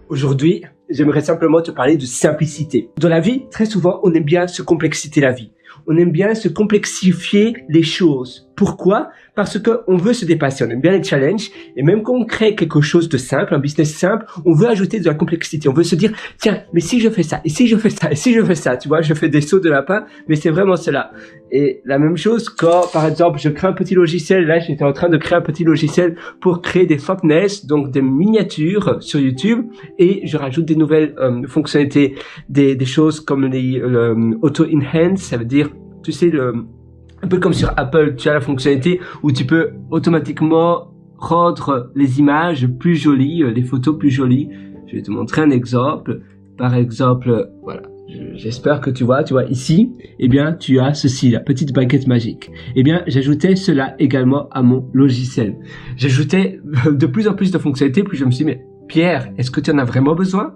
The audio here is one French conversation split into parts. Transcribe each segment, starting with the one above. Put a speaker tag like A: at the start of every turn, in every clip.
A: Aujourd'hui, j'aimerais simplement te parler de simplicité. Dans la vie, très souvent, on aime bien se complexiter la vie. On aime bien se complexifier les choses. Pourquoi? Parce que on veut se dépasser, on aime bien les challenges, et même quand on crée quelque chose de simple, un business simple, on veut ajouter de la complexité. On veut se dire, tiens, mais si je fais ça, et si je fais ça, et si je fais ça, tu vois, je fais des sauts de lapin, mais c'est vraiment cela. Et la même chose quand, par exemple, je crée un petit logiciel, là, j'étais en train de créer un petit logiciel pour créer des thumbnails, donc des miniatures sur YouTube, et je rajoute des nouvelles fonctionnalités, des choses comme les auto-enhance, ça veut dire, tu sais, un peu comme sur Apple, tu as la fonctionnalité où tu peux automatiquement rendre les images plus jolies, les photos plus jolies. Je vais te montrer un exemple. Par exemple, voilà, j'espère que tu vois ici, eh bien, tu as ceci, la petite baguette magique. Eh bien, j'ajoutais cela également à mon logiciel. J'ajoutais de plus en plus de fonctionnalités, puis je me suis dit, mais Pierre, est-ce que tu en as vraiment besoin?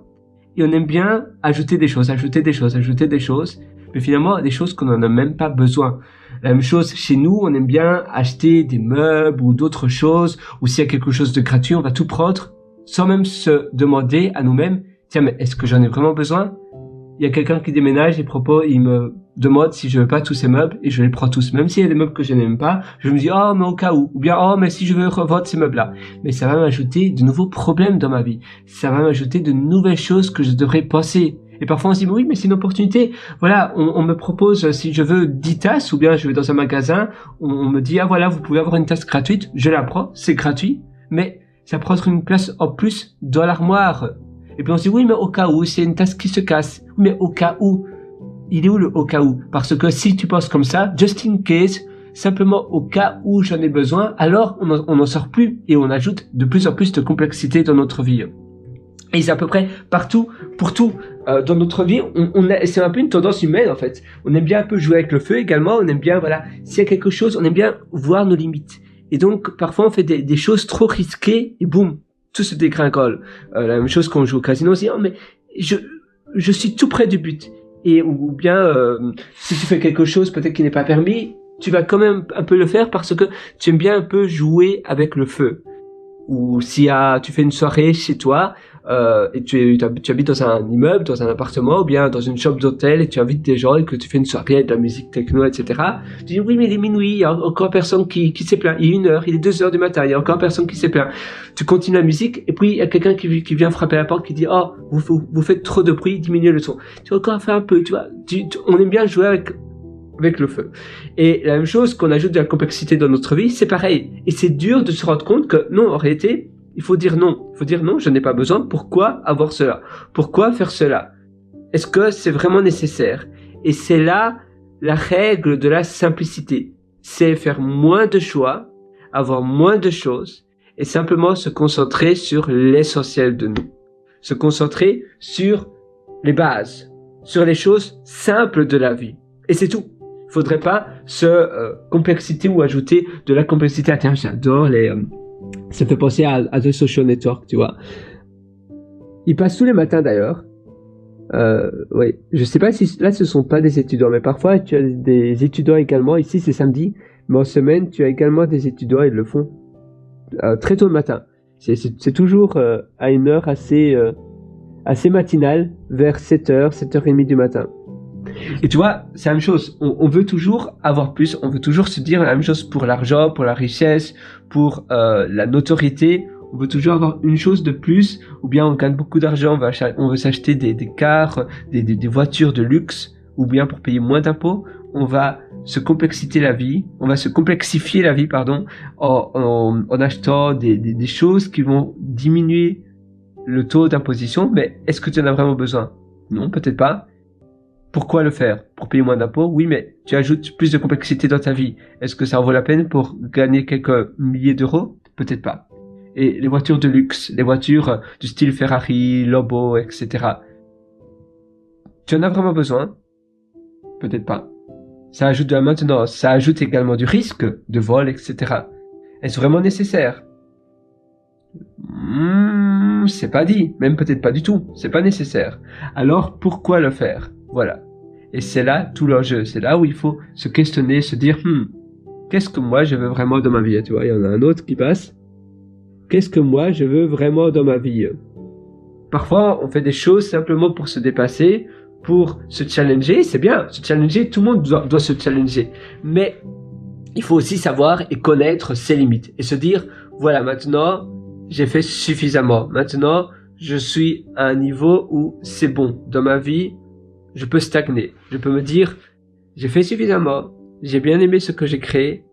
A: Et on aime bien ajouter des choses, mais finalement, des choses qu'on n'en a même pas besoin. La même chose chez nous, on aime bien acheter des meubles ou d'autres choses, ou s'il y a quelque chose de gratuit, on va tout prendre, sans même se demander à nous-mêmes, tiens, mais est-ce que j'en ai vraiment besoin? Il y a quelqu'un qui déménage et il me demande si je veux pas tous ces meubles, et je les prends tous. Même s'il y a des meubles que je n'aime pas, je me dis, oh, mais au cas où. Ou bien, oh, mais si je veux revendre ces meubles-là. Mais ça va m'ajouter de nouveaux problèmes dans ma vie. Ça va m'ajouter de nouvelles choses que je devrais penser. Et parfois on se dit, oui, mais c'est une opportunité. Voilà, on me propose, si je veux 10 tasses, ou bien je vais dans un magasin, on me dit, ah voilà, vous pouvez avoir une tasse gratuite. Je la prends, c'est gratuit, mais ça prend une place en plus dans l'armoire. Et puis on se dit, oui, mais au cas où, c'est une tasse qui se casse. Mais au cas où, il est où le au cas où? Parce que si tu penses comme ça, just in case, simplement au cas où j'en ai besoin, alors on n'en sort plus et on ajoute de plus en plus de complexité dans notre vie. Et c'est à peu près partout, pour tout, dans notre vie, c'est un peu une tendance humaine en fait. On aime bien un peu jouer avec le feu également, on aime bien, voilà, s'il y a quelque chose, on aime bien voir nos limites. Et donc, parfois on fait des choses trop risquées et boum, tout se dégringole. La même chose quand on joue au casino, on se dit, oh mais je suis tout près du but. Et ou bien, si tu fais quelque chose peut-être qui n'est pas permis, tu vas quand même un peu le faire parce que tu aimes bien un peu jouer avec le feu. Ou si tu fais une soirée chez toi et tu habites dans un immeuble, dans un appartement ou bien dans une chambre d'hôtel et tu invites des gens et que tu fais une soirée avec de la musique techno, etc. Tu dis oui mais il est minuit, il y a encore personne qui s'est plaint, il est 1h, il est 2h du matin, il y a encore personne qui s'est plaint. Tu continues la musique et puis il y a quelqu'un qui vient frapper à la porte qui dit oh vous faites trop de bruit, diminuez le son. Tu vas encore faire un peu, tu vois, on aime bien jouer avec le feu. Et la même chose, qu'on ajoute de la complexité dans notre vie, c'est pareil. Et c'est dur de se rendre compte que non, en réalité, il faut dire non. Il faut dire non, je n'ai pas besoin. Pourquoi avoir cela? Pourquoi faire cela? Est-ce que c'est vraiment nécessaire? Et c'est là la règle de la simplicité. C'est faire moins de choix, avoir moins de choses et simplement se concentrer sur l'essentiel de nous. Se concentrer sur les bases, sur les choses simples de la vie. Et c'est tout. Il faudrait pas se complexité ou ajouter de la complexité. Ah tiens, j'adore ça fait penser à The Social Network, tu vois. Ils passent tous les matins d'ailleurs. Oui, je sais pas si là ce sont pas des étudiants, mais parfois tu as des étudiants également. Ici c'est samedi, mais en semaine tu as également des étudiants. Ils le font très tôt le matin. C'est toujours à une heure assez matinale, vers 7h, 7h30 du matin. Et tu vois, c'est la même chose. On veut toujours avoir plus. On veut toujours se dire la même chose pour l'argent, pour la richesse, pour la notoriété. On veut toujours avoir une chose de plus. Ou bien on gagne beaucoup d'argent. On veut s'acheter des cars, des voitures de luxe. Ou bien pour payer moins d'impôts. On va se complexifier la vie. En achetant des choses qui vont diminuer le taux d'imposition. Mais est-ce que tu en as vraiment besoin? Non, peut-être pas. Pourquoi le faire? Pour payer moins d'impôts? Oui, mais tu ajoutes plus de complexité dans ta vie. Est-ce que ça en vaut la peine pour gagner quelques milliers d'euros? Peut-être pas. Et les voitures de luxe, les voitures du style Ferrari, Lambo, etc. Tu en as vraiment besoin? Peut-être pas. Ça ajoute de la maintenance, ça ajoute également du risque de vol, etc. Est-ce vraiment nécessaire? C'est pas dit, même peut-être pas du tout. C'est pas nécessaire. Alors pourquoi le faire? Voilà. Et c'est là tout l'enjeu. C'est là où il faut se questionner, se dire, qu'est-ce que moi je veux vraiment dans ma vie? Tu vois, il y en a un autre qui passe. Qu'est-ce que moi je veux vraiment dans ma vie? parfois, on fait des choses simplement pour se dépasser, pour se challenger. C'est bien, se challenger, tout le monde doit se challenger. Mais il faut aussi savoir et connaître ses limites et se dire, voilà, maintenant, j'ai fait suffisamment. Maintenant, je suis à un niveau où c'est bon. Dans ma vie, je peux stagner. Je peux me dire, j'ai fait suffisamment, j'ai bien aimé ce que j'ai créé,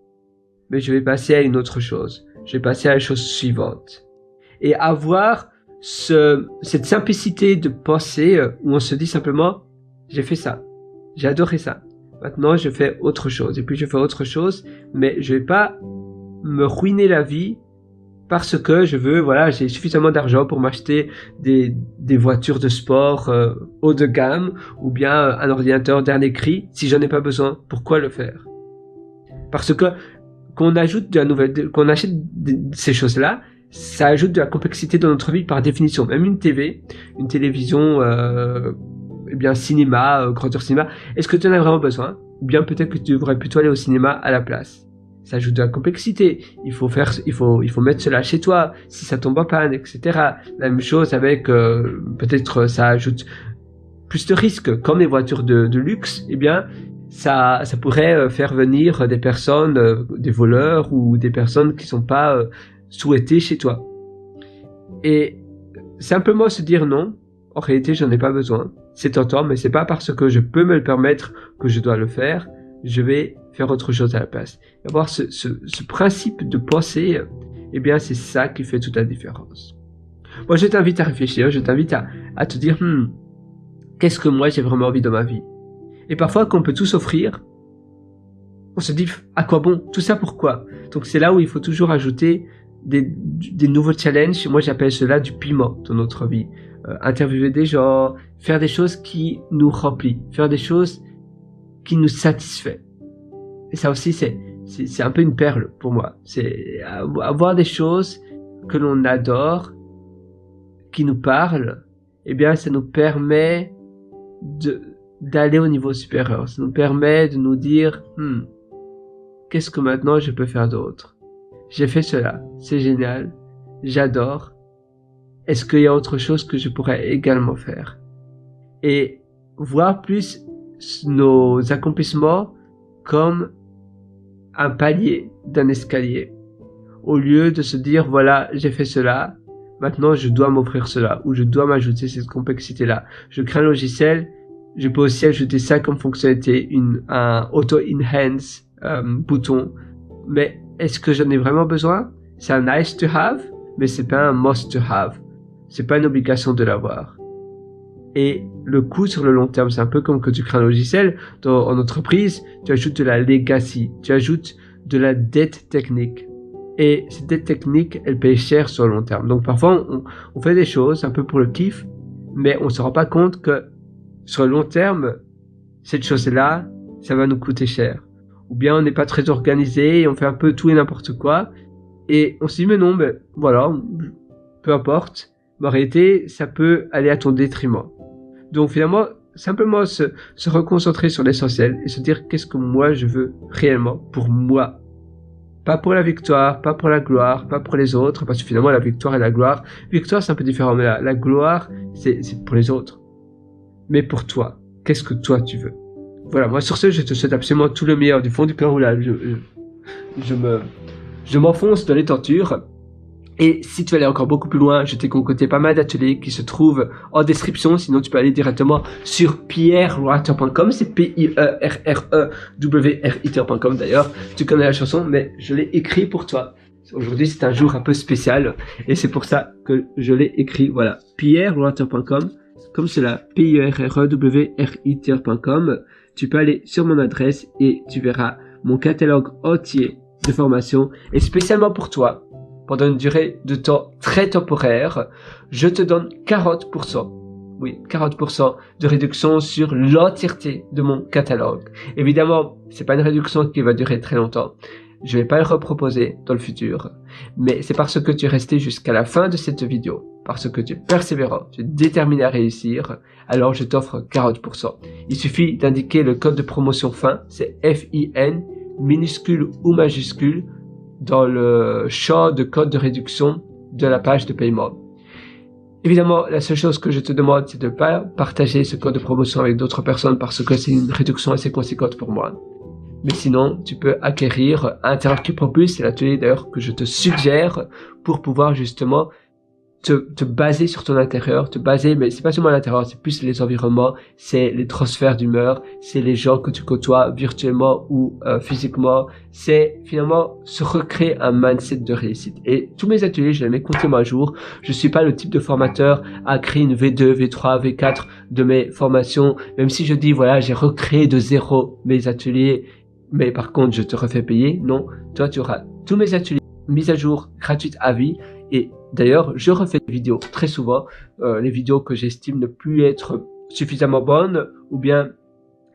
A: mais je vais passer à une autre chose. Je vais passer à la chose suivante. Et avoir cette simplicité de pensée où on se dit simplement, j'ai fait ça, j'ai adoré ça. Maintenant, je fais autre chose. Et puis, je fais autre chose, mais je vais pas me ruiner la vie parce que je veux, voilà, j'ai suffisamment d'argent pour m'acheter des voitures de sport haut de gamme ou bien un ordinateur dernier cri. Si j'en ai pas besoin, pourquoi le faire? Parce que qu'on ajoute qu'on achète ces choses-là, ça ajoute de la complexité dans notre vie par définition. Même une TV, une télévision, eh bien cinéma, grandeur cinéma. Est-ce que tu en as vraiment besoin? Ou bien peut-être que tu devrais plutôt aller au cinéma à la place. Ça ajoute de la complexité. Il faut mettre cela chez toi, si ça tombe en panne, etc. La même chose avec, peut-être ça ajoute plus de risques. Comme les voitures de luxe, eh bien, ça pourrait faire venir des personnes, des voleurs ou des personnes qui sont pas souhaitées chez toi. Et simplement se dire non, en réalité, j'en ai pas besoin. C'est tentant, mais c'est pas parce que je peux me le permettre que je dois le faire. Je vais faire autre chose à la place. Et avoir ce principe de pensée, eh bien, c'est ça qui fait toute la différence. Moi, je t'invite à réfléchir, je t'invite à te dire, qu'est-ce que moi j'ai vraiment envie dans ma vie? Et parfois, qu'on peut tout s'offrir, on se dit, à quoi bon? Tout ça pourquoi? Donc, c'est là où il faut toujours ajouter des nouveaux challenges. Moi, j'appelle cela du piment dans notre vie. Interviewer des gens, faire des choses qui nous remplissent, faire des choses qui nous satisfait. Et ça aussi, c'est un peu une perle pour moi. C'est avoir des choses que l'on adore, qui nous parlent, eh bien, ça nous permet d'aller au niveau supérieur. Ça nous permet de nous dire, qu'est-ce que maintenant je peux faire d'autre? J'ai fait cela, c'est génial, j'adore. Est-ce qu'il y a autre chose que je pourrais également faire? Et voir plus nos accomplissements comme un palier d'un escalier. Au lieu de se dire, voilà, j'ai fait cela, maintenant je dois m'offrir cela, ou je dois m'ajouter cette complexité-là. Je crée un logiciel, je peux aussi ajouter ça comme fonctionnalité, un auto-enhance bouton. Mais est-ce que j'en ai vraiment besoin? C'est un nice to have, mais c'est pas un must to have. C'est pas une obligation de l'avoir. Et le coût sur le long terme, c'est un peu comme quand tu crées un logiciel en entreprise, tu ajoutes de la legacy, tu ajoutes de la dette technique. Et cette dette technique, elle paye cher sur le long terme. Donc parfois, on fait des choses un peu pour le kiff, mais on se rend pas compte que sur le long terme, cette chose-là, ça va nous coûter cher. Ou bien on n'est pas très organisé et on fait un peu tout et n'importe quoi. Et on se dit, mais non, mais voilà, peu importe. Mais en réalité, ça peut aller à ton détriment. Donc finalement, simplement se reconcentrer sur l'essentiel et se dire qu'est-ce que moi je veux réellement pour moi. Pas pour la victoire, pas pour la gloire, pas pour les autres, parce que finalement la victoire et la gloire, victoire c'est un peu différent, mais la gloire c'est pour les autres. Mais pour toi, qu'est-ce que toi tu veux? Voilà, moi sur ce, je te souhaite absolument tout le meilleur du fond du cœur. Là, je m'enfonce dans les tentures. Et si tu veux aller encore beaucoup plus loin, je t'ai concocté pas mal d'ateliers qui se trouvent en description. Sinon, tu peux aller directement sur pierrewriter.com. C'est pierrewriter.com d'ailleurs. Tu connais la chanson, mais je l'ai écrit pour toi. Aujourd'hui, c'est un jour un peu spécial. Et c'est pour ça que je l'ai écrit. Voilà. pierrewriter.com. Comme cela. pierrewriter.com. Tu peux aller sur mon adresse et tu verras mon catalogue entier de formation. Et spécialement pour toi, pendant une durée de temps très temporaire, je te donne 40%. Oui, 40% de réduction sur l'entièreté de mon catalogue. Évidemment, c'est pas une réduction qui va durer très longtemps. Je vais pas le reproposer dans le futur. Mais c'est parce que tu es resté jusqu'à la fin de cette vidéo, parce que tu es persévérant, tu es déterminé à réussir, alors je t'offre 40%. Il suffit d'indiquer le code de promotion FIN, c'est FIN, minuscule ou majuscule, dans le champ de code de réduction de la page de paiement. Évidemment, la seule chose que je te demande, c'est de ne pas partager ce code de promotion avec d'autres personnes parce que c'est une réduction assez conséquente pour moi. Mais sinon, tu peux acquérir Interactive Propulse, c'est l'atelier d'ailleurs que je te suggère pour pouvoir justement te baser sur ton intérieur, mais c'est pas seulement l'intérieur, c'est plus les environnements, c'est les transferts d'humeur, c'est les gens que tu côtoies virtuellement ou physiquement, c'est finalement se recréer un mindset de réussite. Et tous mes ateliers, je les mets continuellement à jour. Je suis pas le type de formateur à créer une V2, V3, V4 de mes formations, même si je dis voilà, j'ai recréé de zéro mes ateliers, mais par contre je te refais payer. Non, toi tu auras tous mes ateliers mis à jour, gratuites à vie. Et d'ailleurs, je refais des vidéos très souvent, les vidéos que j'estime ne plus être suffisamment bonnes, ou bien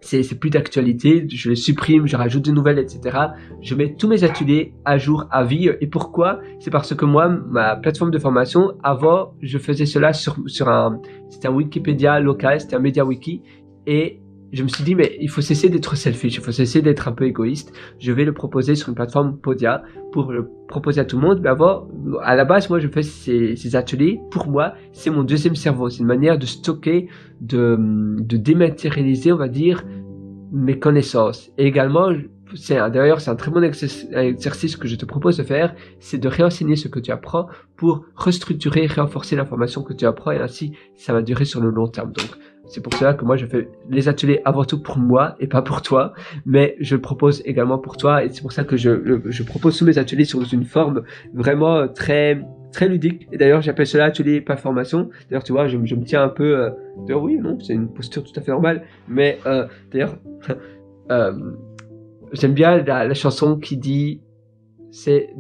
A: c'est plus d'actualité, je les supprime, je rajoute de nouvelles, etc. Je mets tous mes ateliers à jour à vie. Et pourquoi? C'est parce que moi, ma plateforme de formation, avant, je faisais cela c'était un Wikipédia local, c'était un MediaWiki, et je me suis dit, mais il faut cesser d'être selfish, il faut cesser d'être un peu égoïste. Je vais le proposer sur une plateforme Podia pour le proposer à tout le monde. Mais avant, à la base, moi, je fais ces ateliers. Pour moi, c'est mon deuxième cerveau. C'est une manière de stocker, de dématérialiser, on va dire, mes connaissances. Et également, d'ailleurs, c'est un très bon exercice que je te propose de faire, c'est de réenseigner ce que tu apprends pour restructurer, renforcer l'information que tu apprends, et ainsi, ça va durer sur le long terme. Donc, c'est pour cela que moi je fais les ateliers avant tout pour moi et pas pour toi, mais je le propose également pour toi, et c'est pour ça que je propose tous mes ateliers sous une forme vraiment très ludique. Et d'ailleurs j'appelle cela atelier pas formation. D'ailleurs tu vois, je me tiens un peu d'ailleurs oui, non, c'est une posture tout à fait normale, mais d'ailleurs j'aime bien la chanson qui dit c'est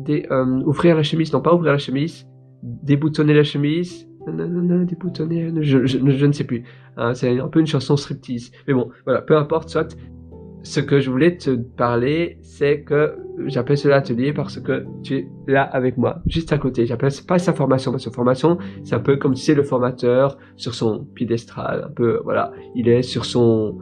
A: ouvrir la chemise, non pas ouvrir la chemise, déboutonner la chemise, déboutonner, je ne sais plus. Hein, c'est un peu une chanson striptease. Mais bon, voilà, peu importe, soit. Ce que je voulais te parler, c'est que j'appelle cela atelier parce que tu es là avec moi, juste à côté. J'appelle pas sa formation, parce que formation, c'est un peu comme si c'est le formateur sur son piédestal, un peu, voilà. Il est sur son,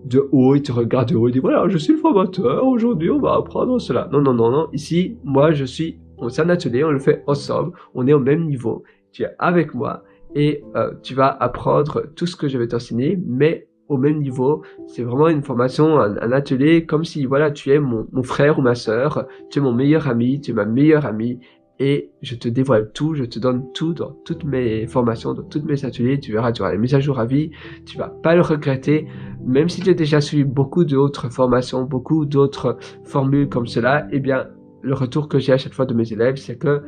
A: de haut, il te regarde de haut, il dit voilà, je suis le formateur, aujourd'hui on va apprendre cela. Non. Ici, moi c'est un atelier, on le fait ensemble, on est au même niveau. Tu es avec moi et tu vas apprendre tout ce que je vais t'enseigner, mais au même niveau. C'est vraiment une formation, un atelier, comme si voilà, tu es mon frère ou ma sœur, tu es mon meilleur ami, tu es ma meilleure amie, et je te dévoile tout, je te donne tout dans toutes mes formations, dans tous mes ateliers. Tu verras, tu auras les mises à jour à vie, tu vas pas le regretter, même si tu as déjà suivi beaucoup d'autres formations, beaucoup d'autres formules comme cela. Eh bien, le retour que j'ai à chaque fois de mes élèves, c'est que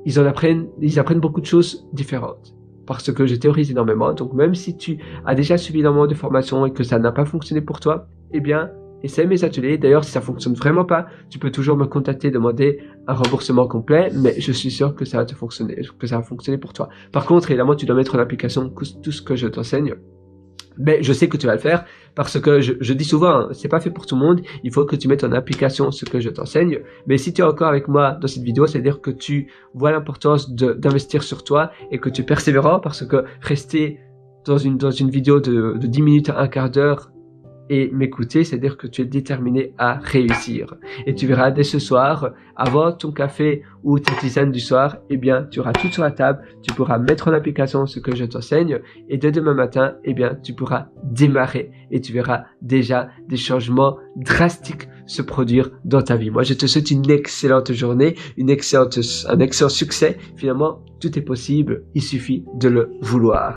A: ils apprennent beaucoup de choses différentes. Parce que je théorise énormément, donc même si tu as déjà suivi énormément de formations et que ça n'a pas fonctionné pour toi, eh bien, essaie mes ateliers. D'ailleurs, si ça fonctionne vraiment pas, tu peux toujours me contacter, demander un remboursement complet, mais je suis sûr que ça va te fonctionner, que ça va fonctionner pour toi. Par contre, évidemment, tu dois mettre en application tout ce que je t'enseigne. Mais je sais que tu vas le faire parce que je dis souvent, hein, c'est pas fait pour tout le monde. Il faut que tu mettes en application ce que je t'enseigne. Mais si tu es encore avec moi dans cette vidéo, c'est-à-dire que tu vois l'importance d'investir sur toi et que tu es persévérant, parce que rester dans une vidéo de 10 minutes à un quart d'heure et m'écouter, c'est-à-dire que tu es déterminé à réussir. Et tu verras dès ce soir, avant ton café ou tes tisanes du soir, eh bien, tu auras tout sur la table, tu pourras mettre en application ce que je t'enseigne, et dès demain matin, eh bien, tu pourras démarrer et tu verras déjà des changements drastiques se produire dans ta vie. Moi, je te souhaite une excellente journée, un excellent succès. Finalement, tout est possible, il suffit de le vouloir.